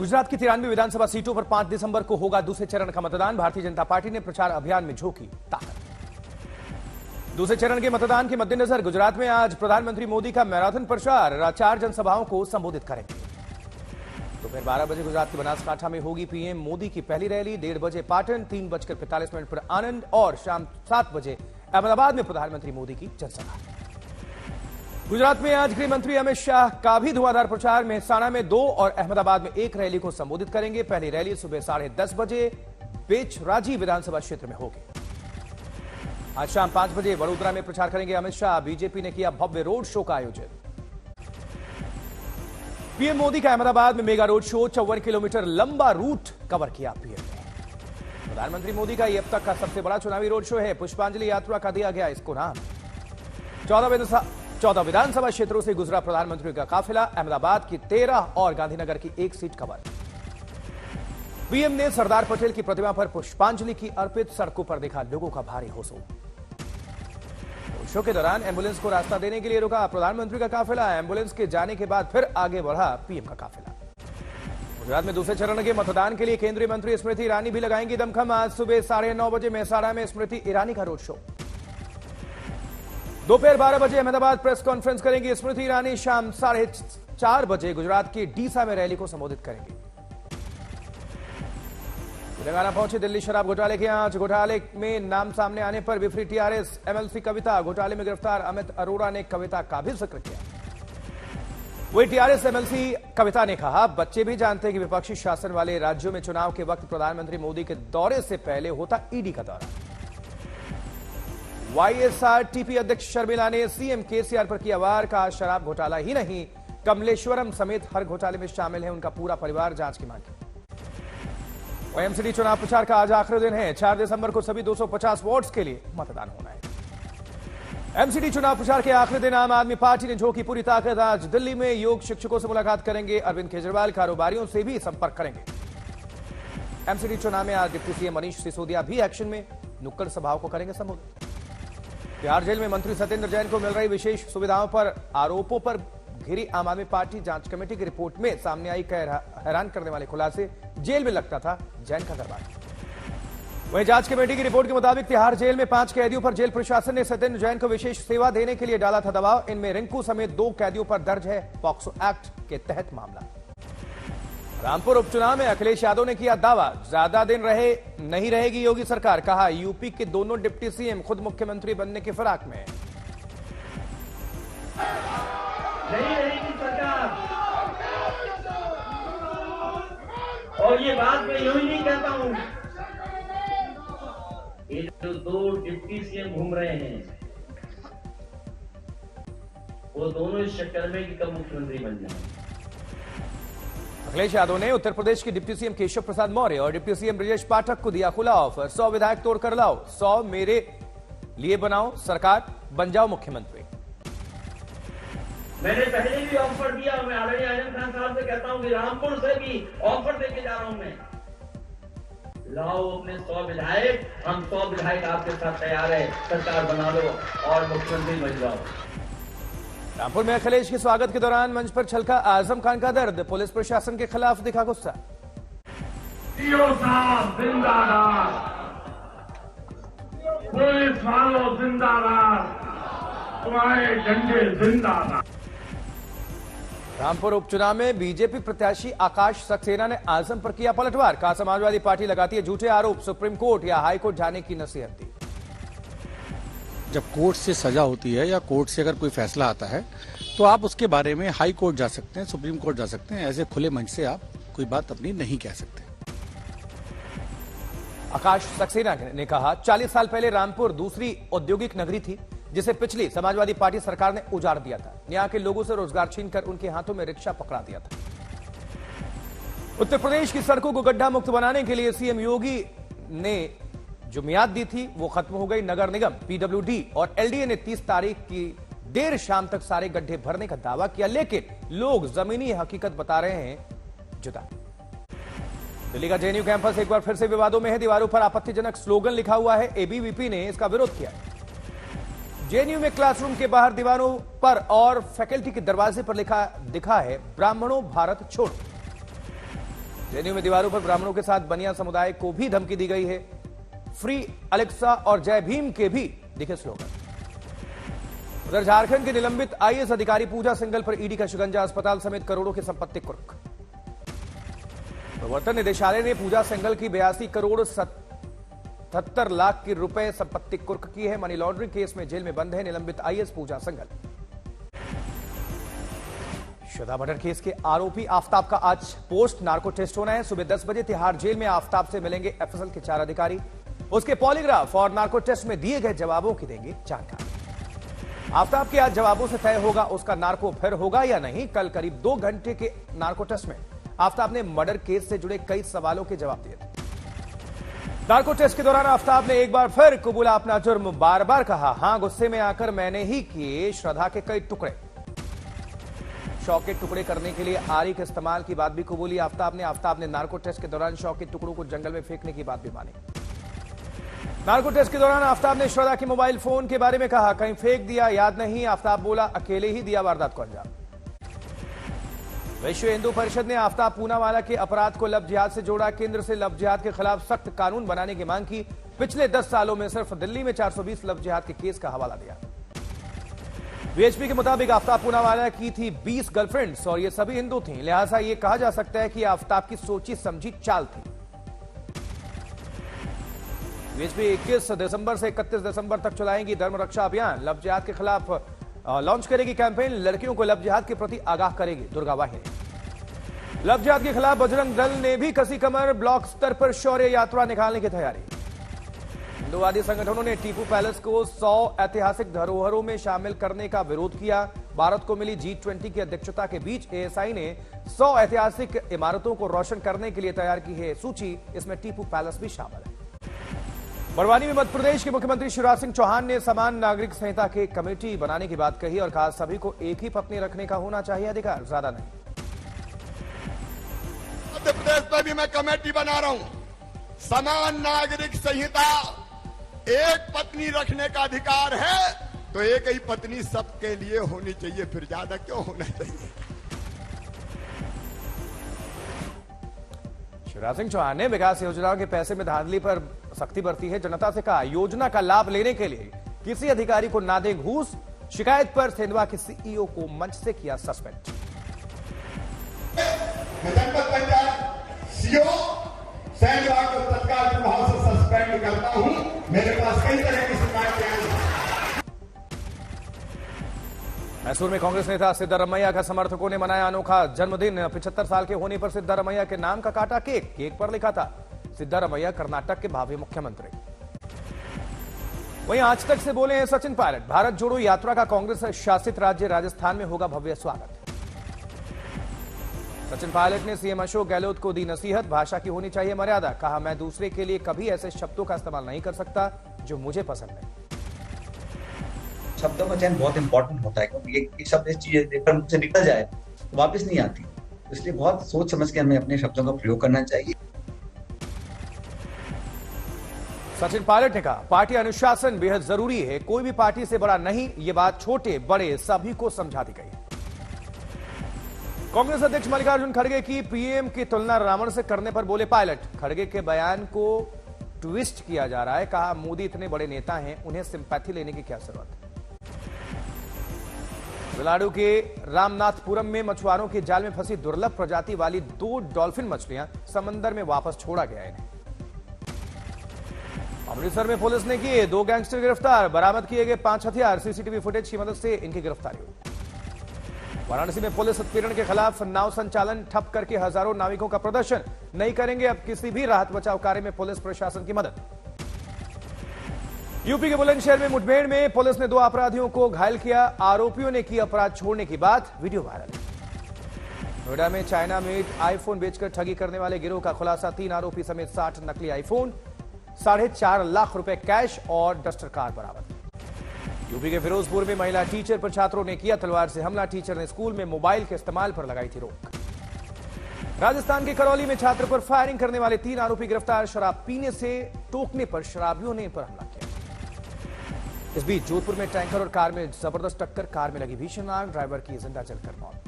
गुजरात की 93 विधानसभा सीटों पर 5 दिसंबर को होगा दूसरे चरण का मतदान। भारतीय जनता पार्टी ने प्रचार अभियान में झोंकी ताकत। दूसरे चरण के मतदान के मद्देनजर गुजरात में आज प्रधानमंत्री मोदी का मैराथन प्रचार 4 जनसभाओं को संबोधित करेंगे। दोपहर 12 बजे गुजरात के बनासकांठा में होगी पीएम मोदी की पहली रैली। 1:30 बजे पाटन, 3:45 पर आनंद और शाम 7 बजे अहमदाबाद में प्रधानमंत्री मोदी की जनसभा। गुजरात में आज गृह मंत्री अमित शाह का भी धुआंधार प्रचार मेहसाणा में 2 और अहमदाबाद में 1 रैली को संबोधित करेंगे। पहली रैली सुबह 10:30 बजे बेचराजी विधानसभा क्षेत्र में होगी। आज शाम 5 बजे वडोदरा में प्रचार करेंगे अमित शाह। बीजेपी ने किया भव्य रोड शो का आयोजन। पीएम मोदी का अहमदाबाद में मेगा रोड शो, 54 किलोमीटर लंबा रूट कवर किया पीएम ने। प्रधानमंत्री मोदी का यह अब तक का सबसे बड़ा चुनावी रोड शो है। पुष्पांजलि यात्रा का दिया गया इसको नाम। 14 विधानसभा क्षेत्रों से गुजरा प्रधानमंत्री का काफिला। अहमदाबाद की 13 और गांधीनगर की 1 सीट कवर। पीएम ने सरदार पटेल की प्रतिमा पर पुष्पांजलि की अर्पित। सड़कों पर देखा लोगों का भारी हुजूम। शो के दौरान एम्बुलेंस को रास्ता देने के लिए रुका प्रधानमंत्री का काफिला। एम्बुलेंस के जाने के बाद फिर आगे बढ़ा पीएम का काफिला। गुजरात में दूसरे चरण के मतदान के लिए केंद्रीय मंत्री स्मृति ईरानी भी लगाएंगी दमखम। आज सुबह 9:30 बजे मेहसाणा में स्मृति ईरानी का रोड शो। दोपहर 12 बजे अहमदाबाद प्रेस कॉन्फ्रेंस करेंगी स्मृति ईरानी। शाम 4:30 बजे गुजरात के डीसा में रैली को संबोधित करेंगी। तेलंगाना पहुंचे दिल्ली शराब घोटाले की जांच। घोटाले में नाम सामने आने पर बिफरी टीआरएस एमएलसी कविता। घोटाले में गिरफ्तार अमित अरोड़ा ने कविता का भी जिक्र किया। वही टीआरएस एमएलसी कविता ने कहा, बच्चे भी जानते हैं कि विपक्षी शासन वाले राज्यों में चुनाव के वक्त प्रधानमंत्री मोदी के दौरे से पहले होता ईडी का दौरा। वाईएसआरटीपी अध्यक्ष शर्मिला ने सीएम केसीआर पर किया वार। कहा, शराब घोटाला ही नहीं, कमलेश्वरम समेत हर घोटाले में शामिल है उनका पूरा परिवार। जांच की मांग की। एमसीडी चुनाव प्रचार का आज आखिरी दिन है। 4 दिसंबर को सभी 250 वार्ड्स के लिए मतदान होना है। एमसीडी चुनाव प्रचार के आखिरी दिन आम आदमी पार्टी ने झोंकी पूरी ताकत। आज दिल्ली में योग शिक्षकों से मुलाकात करेंगे। अरविंद केजरीवाल कारोबारियों से भी संपर्क करेंगे। एमसीडी चुनाव में आज डिप्टी सीएम मनीष सिसोदिया भी एक्शन में। नुक्कड़ सभाओं को करेंगे संबोधित। तिहाड़ जेल में मंत्री सत्येंद्र जैन को मिल रही विशेष सुविधाओं पर आरोपों पर घिरी आम आदमी पार्टी। जांच कमेटी की रिपोर्ट में सामने आई हैरान करने वाले खुलासे। जेल में लगता था जैन का दरबार। वहीं जांच कमेटी की रिपोर्ट के मुताबिक तिहाड़ जेल में 5 कैदियों पर जेल प्रशासन ने सत्येंद्र जैन को विशेष सेवा देने के लिए डाला था दबाव। इनमें रिंकू समेत 2 कैदियों पर दर्ज है पॉक्सो एक्ट के तहत मामला। रामपुर उपचुनाव में अखिलेश यादव ने किया दावा, ज्यादा दिन नहीं रहेगी योगी सरकार। कहा, यूपी के दोनों डिप्टी सीएम खुद मुख्यमंत्री बनने की फिराक में। नहीं रहेगी सरकार। और ये बात मैं यूं ही नहीं कहता हूं। ये जो 2 डिप्टी सीएम घूम रहे हैं, वो दोनों इस चक्कर में कि कब मुख्यमंत्री बन जाए। अखिलेश यादव ने उत्तर प्रदेश के डिप्टी सीएम केशव प्रसाद मौर्य और डिप्टी सीएम ब्रजेश पाठक को दिया खुला ऑफर। 100 विधायक तोड़कर लाओ, 100 मेरे लिए बनाओ सरकार, बन जाओ मुख्यमंत्री। मैंने पहले भी ऑफर दिया। मैं आदरणीय आजम खान साहब से कहता हूं कि रामपुर से भी ऑफर देके जा रहा हूं मैं। लाओ अपने 100 विधायक, हम 100 विधायक आपके साथ तैयार है, सरकार बना लो और मुख्यमंत्री बन जाओ। रामपुर में अखिलेश के स्वागत के दौरान मंच पर छलका आजम खान का दर्द। पुलिस प्रशासन के खिलाफ दिखा गुस्सा। जिंदाबाद, पुलिस वालों जिंदाबाद, तुम्हारे झंडे जिंदाबाद। रामपुर उपचुनाव में बीजेपी प्रत्याशी आकाश सक्सेना ने आजम पर किया पलटवार। कहा, समाजवादी पार्टी लगाती है झूठे आरोप, सुप्रीम कोर्ट या हाई कोर्ट जाने की नसीहत दी। जब कोर्ट से सजा होती है या कोर्ट से अगर कोई फैसला आता है तो आप उसके बारे में हाई कोर्ट जा सकते हैं, सुप्रीम कोर्ट जा सकते हैं। ऐसे खुले मंच से आप कोई बात अपनी नहीं कह सकते। आकाश सक्सेना ने कहा, 40 साल पहले रामपुर दूसरी औद्योगिक नगरी थी जिसे पिछली समाजवादी पार्टी सरकार ने उजाड़ दिया था। यहां के लोगों से रोजगार छीनकर उनके हाथों में रिक्शा पकड़ा दिया था। उत्तर प्रदेश की सड़कों को गड्ढा मुक्त बनाने के लिए सीएम योगी ने जो मियाद दी थी वो खत्म हो गई। नगर निगम, पीडब्ल्यूडी और एलडीए ने 30 तारीख की देर शाम तक सारे गड्ढे भरने का दावा किया, लेकिन लोग जमीनी हकीकत बता रहे हैं जुदा। दिल्ली का जेएनयू कैंपस एक बार फिर से विवादों में है। दीवारों पर आपत्तिजनक स्लोगन लिखा हुआ है। एबीवीपी ने इसका विरोध किया। जेएनयू में क्लासरूम के बाहर दीवारों पर और फैकल्टी के दरवाजे पर लिखा दिखा है, ब्राह्मणों भारत छोड़ो। जेएनयू में दीवारों पर ब्राह्मणों के साथ बनिया समुदाय को भी धमकी दी गई है। फ्री अलेक्सा और जय भीम के भी दिखे स्लोगन। उधर झारखंड के निलंबित आईएएस अधिकारी पूजा सिंघल पर ईडी का शिकंजा, अस्पताल समेत करोड़ों की संपत्ति कुर्क। प्रवर्तन निदेशालय ने पूजा सिंघल की 82 करोड़ 77 लाख की रुपए संपत्ति कुर्क की है। मनी लॉन्ड्रिंग केस में जेल में बंद है निलंबित आईएएस पूजा सिंघल। श्रद्धा मर्डर केस के आरोपी आफ्ताब का आज पोस्ट नार्को टेस्ट होना है। सुबह 10 बजे तिहाड़ जेल में आफ्ताब से मिलेंगे एफएसएल के 4 अधिकारी। उसके पॉलीग्राफ और नार्को टेस्ट में दिए गए जवाबों की देंगे जानकारी। आफ्ताब के आज जवाबों से तय होगा उसका नार्को फिर होगा या नहीं। कल करीब 2 घंटे के नार्को टेस्ट में आफ्ताब ने मर्डर केस से जुड़े कई सवालों के जवाब दिए थे। नार्को टेस्ट के दौरान आफ्ताब ने एक बार फिर कबूला अपना जुर्म, बार बार कहा हां गुस्से में आकर मैंने ही किए श्रद्धा के कई टुकड़े। शौक के टुकड़े करने के लिए आरी के इस्तेमाल की बात भी कबूली आफ्ताब ने नार्को टेस्ट के दौरान शौक के टुकड़ों को जंगल में फेंकने की बात भी मानी। नार्को टेस्ट के दौरान आफ्ताब ने श्रद्धा के मोबाइल फोन के बारे में कहा कहीं फेंक दिया याद नहीं। आफ्ताब बोला अकेले ही दिया वारदात को अंजाम। विश्व हिंदू परिषद ने आफ्ताब पूनावाला के अपराध को लव जिहाद से जोड़ा। केंद्र से लव जिहाद के खिलाफ सख्त कानून बनाने की मांग की। पिछले 10 सालों में सिर्फ दिल्ली में 420 लव जिहाद के केस का हवाला दिया। वीएचपी के मुताबिक आफ्ताब पूनावाला की थी 20 गर्लफ्रेंड्स और ये सभी हिंदू थीं। लिहाजा ये कहा जा सकता है कि आफ्ताब की सोची समझी चाल थी। वीएचपी 21 दिसंबर से 31 दिसंबर तक चलाएंगी धर्म रक्षा अभियान। लव जिहाद के खिलाफ लॉन्च करेगी कैंपेन। लड़कियों को लव जिहाद के प्रति आगाह करेगी दुर्गा वाहिनी। लव जिहाद के खिलाफ बजरंग दल ने भी कसी कमर। ब्लॉक स्तर पर शौर्य यात्रा निकालने की तैयारी। हिंदुवादी संगठनों ने टीपू पैलेस को 100 ऐतिहासिक धरोहरों में शामिल करने का विरोध किया। भारत को मिली G20 की अध्यक्षता के बीच एएसआई ने 100 ऐतिहासिक इमारतों को रोशन करने के लिए तैयार की है सूची। इसमें टीपू पैलेस भी शामिल है। बड़वानी में मध्य प्रदेश के मुख्यमंत्री शिवराज सिंह चौहान ने समान नागरिक संहिता की कमेटी बनाने की बात कही और कहा सभी को एक ही पत्नी रखने का होना चाहिए अधिकार, ज्यादा नहीं। मध्य प्रदेश में भी मैं कमेटी बना रहा हूं। समान नागरिक संहिता, एक पत्नी रखने का अधिकार है तो एक ही पत्नी सबके लिए होनी चाहिए, फिर ज्यादा क्यों होना चाहिए। शिवराज सिंह चौहान ने विकास योजनाओं के पैसे में धांधली पर सख्ती बरती है। जनता से कहा योजना का लाभ लेने के लिए किसी अधिकारी को ना दें घूस। शिकायत पर सेंधवा के सीईओ को मंच से किया सस्पेंड। जनपद पंचायत सीईओ सेंधवा को तत्काल प्रभाव से सस्पेंड करता हूं। मेरे पास कई तरह की शिकायतें आई। मैसूर में कांग्रेस नेता सिद्धारमैया का समर्थकों ने मनाया अनोखा जन्मदिन। 75 साल के होने पर सिद्धारमैया के नाम का काटा केक। केक पर लिखा था सिद्धारमैया कर्नाटक के भावी मुख्यमंत्री। वहीं आज तक से बोले हैं सचिन पायलट। भारत जोड़ो यात्रा का कांग्रेस शासित राज्य राजस्थान में होगा भव्य स्वागत। सचिन पायलट ने सीएम अशोक गहलोत को दी नसीहत। भाषा की होनी चाहिए मर्यादा। कहा मैं दूसरे के लिए कभी ऐसे शब्दों का इस्तेमाल नहीं कर सकता जो मुझे पसंद नहीं। शब्दों का चयन बहुत इंपॉर्टेंट होता है क्योंकि एक शब्द इस चीज देखकर मुझसे निकल जाए तो वापस नहीं आती। इसलिए बहुत सोच समझ के हमें अपने शब्दों का प्रयोग करना चाहिए। सचिन पायलट ने कहा पार्टी अनुशासन बेहद जरूरी है। कोई भी पार्टी से बड़ा नहीं। ये बात छोटे बड़े सभी को समझा दी गई। कांग्रेस अध्यक्ष मल्लिकार्जुन खड़गे की पीएम की तुलना रावण से करने पर बोले पायलट। खड़गे के बयान को ट्विस्ट किया जा रहा है। कहा मोदी इतने बड़े नेता हैं, उन्हें सिंपैथी लेने की क्या जरूरत है। तमिलनाडु के रामनाथपुरम में मछुआरों के जाल में फंसी दुर्लभ प्रजाति वाली 2 डॉल्फिन मछलियां समंदर में वापस छोड़ा गया इन्हें। अमृतसर में पुलिस ने किए 2 गैंगस्टर गिरफ्तार। बरामद किए गए 5 हथियार। सीसीटीवी फुटेज की मदद से इनकी गिरफ्तारी हुई। वाराणसी में पुलिस उत्पीड़न के खिलाफ नाव संचालन ठप करके हजारों नाविकों का प्रदर्शन। नहीं करेंगे अब किसी भी राहत बचाव कार्य में पुलिस प्रशासन की मदद। यूपी के बुलंदशहर में मुठभेड़ में पुलिस ने 2 अपराधियों को घायल किया। आरोपियों ने की अपराध छोड़ने की बात। Video viral. नोएडा में चाइना मेड आईफोन बेचकर ठगी करने वाले गिरोह का खुलासा। 3 आरोपी समेत 60 नकली आईफोन, 4.5 लाख रुपए कैश और डस्टर कार बरामद। यूपी के फिरोजपुर में महिला टीचर पर छात्रों ने किया तलवार से हमला। टीचर ने स्कूल में मोबाइल के इस्तेमाल पर लगाई थी रोक। राजस्थान के करौली में छात्र पर फायरिंग करने वाले 3 आरोपी गिरफ्तार। शराब पीने से टोकने पर शराबियों ने पर हमला किया। इस बीच जोधपुर में टैंकर और कार में जबरदस्त टक्कर। कार में लगी भीषण आग। ड्राइवर की जिंदा जलकर मौत।